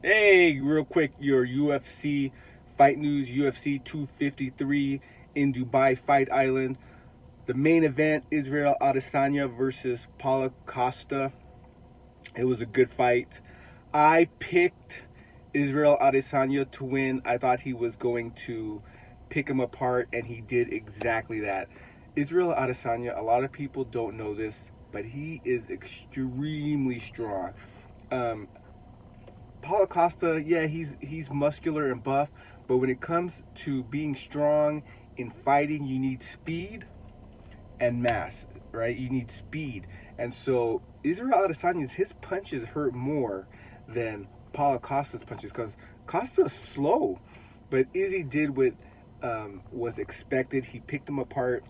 Hey, real quick, your UFC fight news. UFC 253 in Dubai Fight Island. The main event, Israel Adesanya versus Paulo Costa. It was a good fight. I picked Israel Adesanya to win. I thought he was going to pick him apart, and he did exactly that. Israel Adesanya, a lot of people don't know this, but he is extremely strong. Um, Paulo Costa, yeah, he's muscular and buff, but when it comes to being strong in fighting, you need speed and mass, right? You need speed, and so Israel Adesanya's his punches hurt more than Paulo Costa's punches because Costa's slow, but Izzy did what was expected. He picked him apart.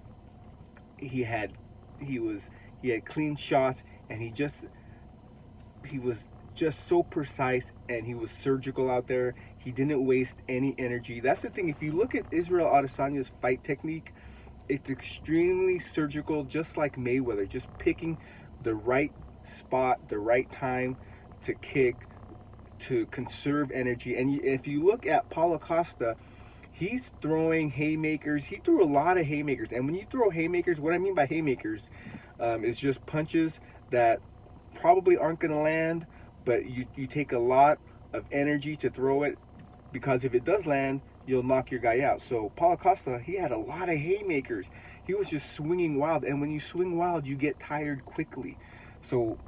He had he was he had clean shots, and he was just so precise, and he was surgical out there. He didn't waste any energy. That's the thing. If you look at Israel Adesanya's fight technique, it's extremely surgical, just like Mayweather, just picking the right spot, the right time to kick, to conserve energy. And if you look at Paulo Costa, he's throwing haymakers. He threw a lot of haymakers. And when you throw haymakers, what I mean by haymakers is just punches that probably aren't going to land, but you take a lot of energy to throw it because if it does land, you'll knock your guy out. So Paulo Costa, he had a lot of haymakers. He was just swinging wild, and when you swing wild, you get tired quickly. So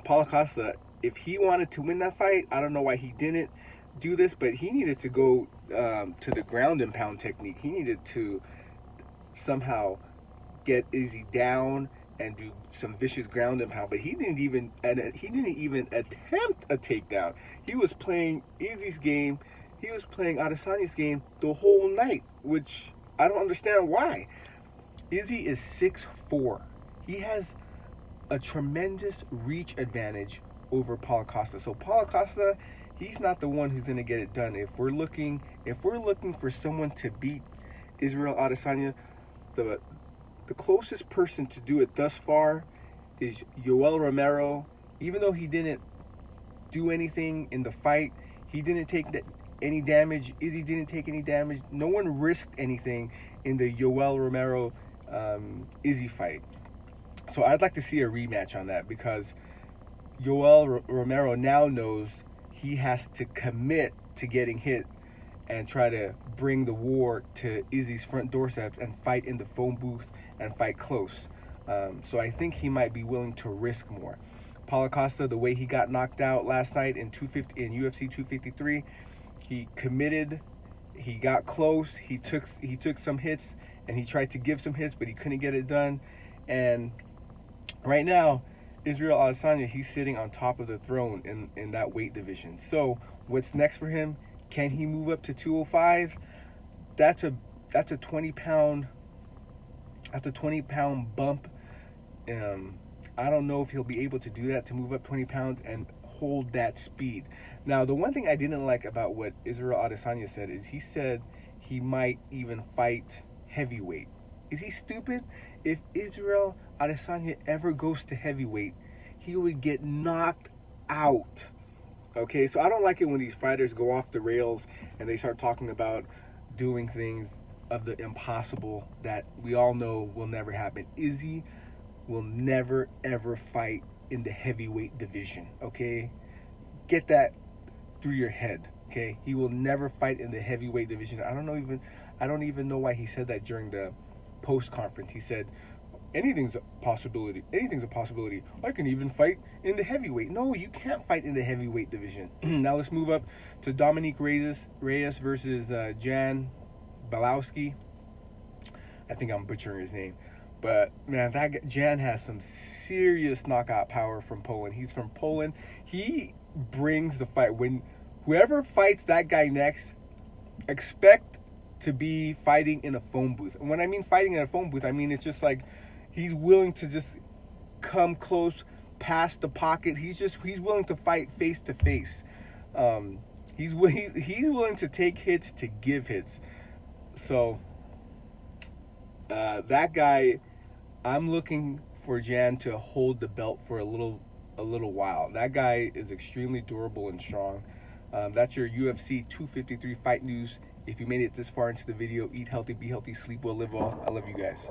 Paulo Costa, if he wanted to win that fight, I don't know why he didn't do this, but he needed to go to the ground and pound technique. He needed to somehow get Izzy down and do some vicious ground and pound. But he didn't even attempt a takedown. He was playing Izzy's game. He was playing Adesanya's game the whole night, which I don't understand why. Izzy is 6'4". He has a tremendous reach advantage over Paulo Costa. So Paulo Costa, he's not the one who's gonna get it done. If we're looking for someone to beat Israel Adesanya, the the closest person to do it thus far is Yoel Romero. Even though he didn't do anything in the fight, he didn't take any damage. Izzy didn't take any damage. No one risked anything in the Yoel Romero Izzy fight. So I'd like to see a rematch on that because Yoel Romero now knows he has to commit to getting hit and try to bring the war to Izzy's front doorstep and fight in the phone booth and fight close. So I think he might be willing to risk more. Paulo Costa, the way he got knocked out last night in UFC 253, he committed. He got close. He took some hits and he tried to give some hits, but he couldn't get it done. And right now, Israel Adesanya, he's sitting on top of the throne in that weight division. So what's next for him? Can he move up to 205? That's a 20 pound bump. I don't know if he'll be able to do that, to move up 20 pounds and hold that speed. Now, the one thing I didn't like about what Israel Adesanya said is he said he might even fight heavyweight. Is he stupid? If Israel Adesanya ever goes to heavyweight, he would get knocked out. Okay, so I don't like it when these fighters go off the rails and they start talking about doing things of the impossible that we all know will never happen. Izzy will never ever fight in the heavyweight division. Okay, get that through your head. Okay, he will never fight in the heavyweight division. I don't even know why he said that during the post conference. He said anything's a possibility. Anything's a possibility. I can even fight in the heavyweight. No, you can't fight in the heavyweight division. Now let's move up to Dominic Reyes versus Jan Balowski. I think I'm butchering his name. But man, Jan has some serious knockout power from Poland. He's from Poland. He brings the fight. When whoever fights that guy next, expect to be fighting in a phone booth. And when I mean fighting in a phone booth, I mean it's just like he's willing to just come close past the pocket. He's willing to fight face to face. He's willing to take hits to give hits. So that guy, I'm looking for Jan to hold the belt for a a little while. That guy is extremely durable and strong. That's your UFC 253 fight news. If you made it this far into the video, eat healthy, be healthy, sleep well, live well. I love you guys.